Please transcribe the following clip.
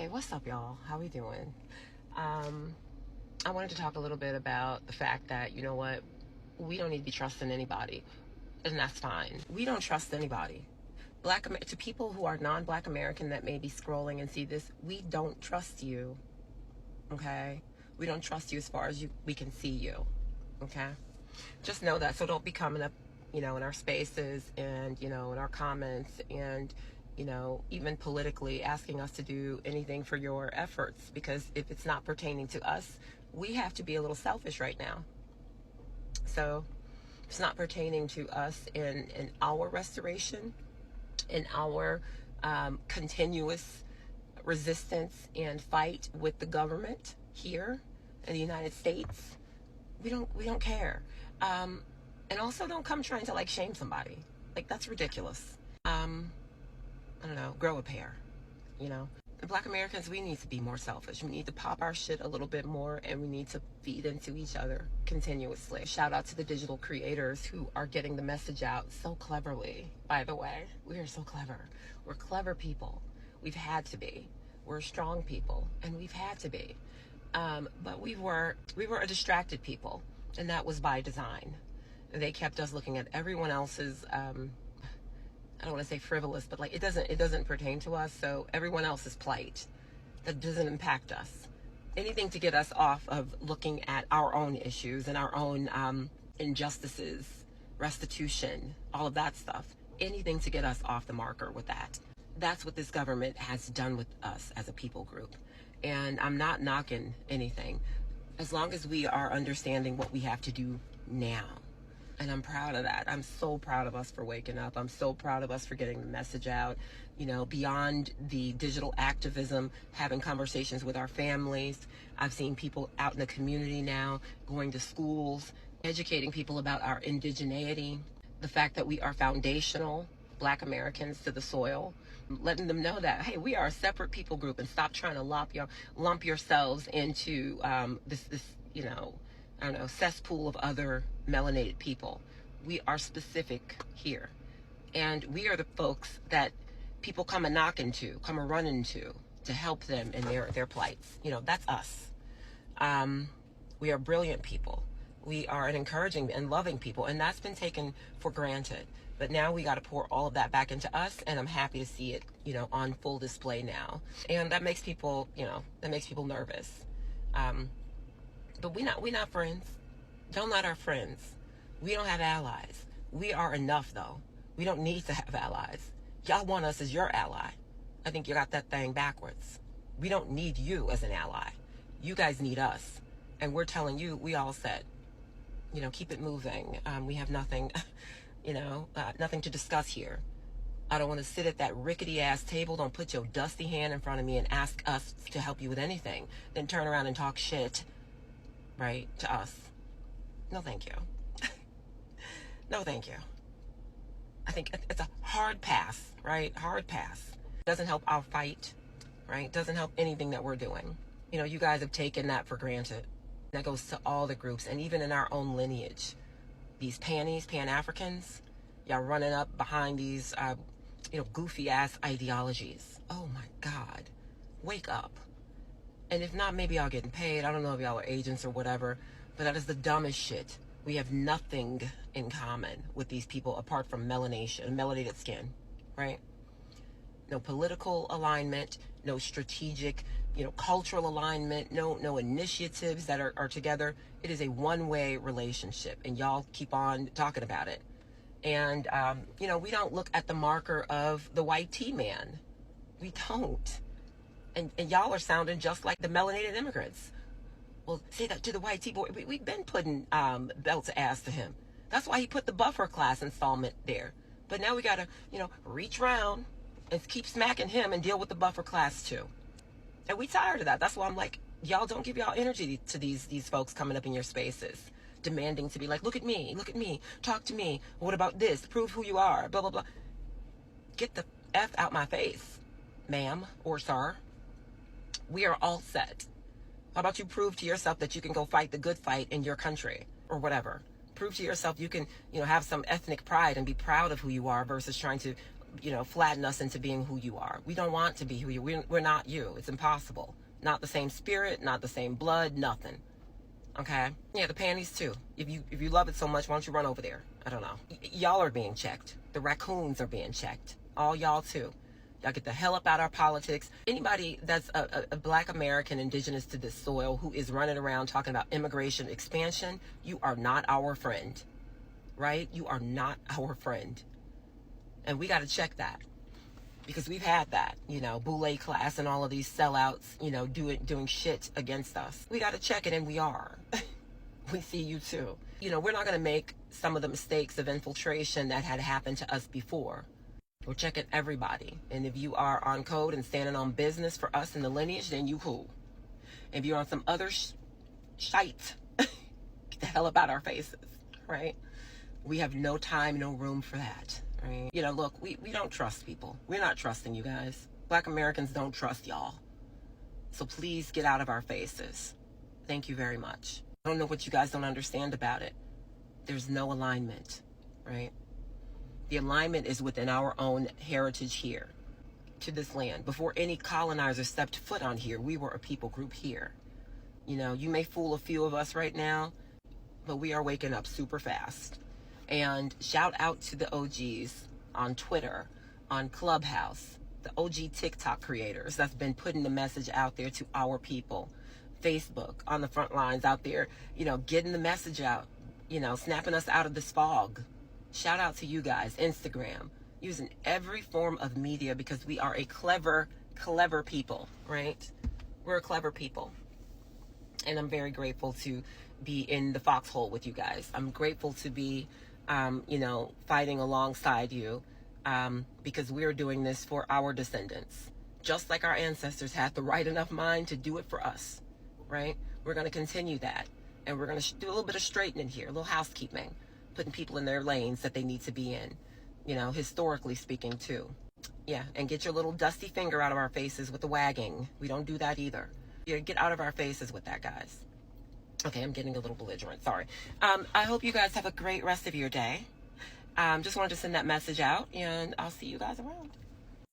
Hey, what's up, y'all? How we doing? I wanted to talk a little bit about the fact that, you know what, we don't need to be trusting anybody, and that's fine. We don't trust anybody. To people who are non-Black American that may be scrolling and see this, we don't trust you, okay? We don't trust you as far as we can see you, okay? Just know that. So don't be coming up, in our spaces and, in our comments and, even politically asking us to do anything for your efforts, because if it's not pertaining to us, we have to be a little selfish right now. So it's not pertaining to us in our restoration, in our continuous resistance and fight with the government here in the United States. We don't care. And also don't come trying to shame somebody. That's ridiculous. I don't know, grow a pair, And Black Americans, we need to be more selfish. We need to pop our shit a little bit more, and we need to feed into each other continuously. Shout out to the digital creators who are getting the message out so cleverly, by the way. We are so clever. We're clever people. We've had to be. We're strong people, and we've had to be. But we were a distracted people, and that was by design. They kept us looking at everyone else's, I don't want to say frivolous, but it doesn't pertain to us. So everyone else's plight that doesn't impact us. Anything to get us off of looking at our own issues and our own injustices, restitution, all of that stuff. Anything to get us off the marker with that. That's what this government has done with us as a people group. And I'm not knocking anything, as long as we are understanding what we have to do now. And I'm proud of that. I'm so proud of us for waking up. I'm so proud of us for getting the message out, beyond the digital activism, having conversations with our families. I've seen people out in the community now, going to schools, educating people about our indigeneity, the fact that we are foundational Black Americans to the soil, letting them know that, hey, we are a separate people group, and stop trying to lump yourselves into this I don't know, cesspool of other melanated people. We are specific here. And we are the folks that people come a knocking to, come a running to help them in their plights. That's us. We are brilliant people. We are an encouraging and loving people, and that's been taken for granted. But now we got to pour all of that back into us, and I'm happy to see it, on full display now. And that makes people, nervous. But we're not friends. Y'all not our friends. We don't have allies. We are enough, though. We don't need to have allies. Y'all want us as your ally. I think you got that thing backwards. We don't need you as an ally. You guys need us. And we're telling you, we all said, keep it moving. We have nothing, nothing to discuss here. I don't want to sit at that rickety ass table. Don't put your dusty hand in front of me and ask us to help you with anything. Then turn around and talk shit. Right, to us. No, thank you. No, thank you. I think it's a hard pass, right? Hard pass. Doesn't help our fight, right? Doesn't help anything that we're doing. You guys have taken that for granted. That goes to all the groups, and even in our own lineage. These Pan-Africans, y'all running up behind these, goofy ass ideologies. Oh my God, wake up. And if not, maybe y'all getting paid. I don't know if y'all are agents or whatever, but that is the dumbest shit. We have nothing in common with these people apart from melanated skin, right? No political alignment, no strategic, cultural alignment, no initiatives that are together. It is a one-way relationship, and y'all keep on talking about it. And, we don't look at the marker of the white T-man. We don't. And y'all are sounding just like the melanated immigrants. Well, say that to the white T-boy. We've been putting belts of ass to him. That's why he put the buffer class installment there. But now we got to, reach around and keep smacking him and deal with the buffer class too. And we tired of that. That's why I'm like, y'all don't give y'all energy to these folks coming up in your spaces, demanding to be like, look at me, talk to me. What about this? Prove who you are, blah, blah, blah. Get the F out my face, ma'am or sir. We are all set. How about you prove to yourself that you can go fight the good fight in your country or whatever? Prove to yourself you can, have some ethnic pride and be proud of who you are versus trying to flatten us into being who you are. We don't want to be who you are. We're not you. It's impossible. Not the same spirit, not the same blood, nothing. Okay? Yeah, the panties too. If you love it so much, why don't you run over there? I don't know. Y'all are being checked. The raccoons are being checked. All y'all too. Y'all get the hell up out of our politics. Anybody that's a black American indigenous to this soil who is running around talking about immigration expansion, you are not our friend. Right? You are not our friend. And we got to check that. Because we've had that, Boule class and all of these sellouts, doing shit against us. We got to check it, and we are. We see you too. We're not going to make some of the mistakes of infiltration that had happened to us before. We're checking everybody. And if you are on code and standing on business for us in the lineage, then you cool. If you're on some other shite, get the hell up out our faces, right? We have no time, no room for that. Right? Look, we don't trust people. We're not trusting you guys. Black Americans don't trust y'all. So please get out of our faces. Thank you very much. I don't know what you guys don't understand about it. There's no alignment, right? The alignment is within our own heritage here, to this land. Before any colonizer stepped foot on here, we were a people group here. You may fool a few of us right now, but we are waking up super fast. And shout out to the OGs on Twitter, on Clubhouse, the OG TikTok creators that's been putting the message out there to our people. Facebook, on the front lines out there, getting the message out, snapping us out of this fog. Shout out to you guys. Instagram, using every form of media because we are a clever people, right? We're a clever people. And I'm very grateful to be in the foxhole with you guys. I'm grateful to be fighting alongside you, because we're doing this for our descendants, just like our ancestors had the right enough mind to do it for us, right? We're going to continue that, and we're going to do a little bit of straightening here, a little housekeeping, putting people in their lanes that they need to be in, historically speaking too. Yeah, and get your little dusty finger out of our faces with the wagging. We don't do that either. Yeah, get out of our faces with that, guys. Okay, I'm getting a little belligerent. Sorry. I hope you guys have a great rest of your day. Just wanted to send that message out, and I'll see you guys around.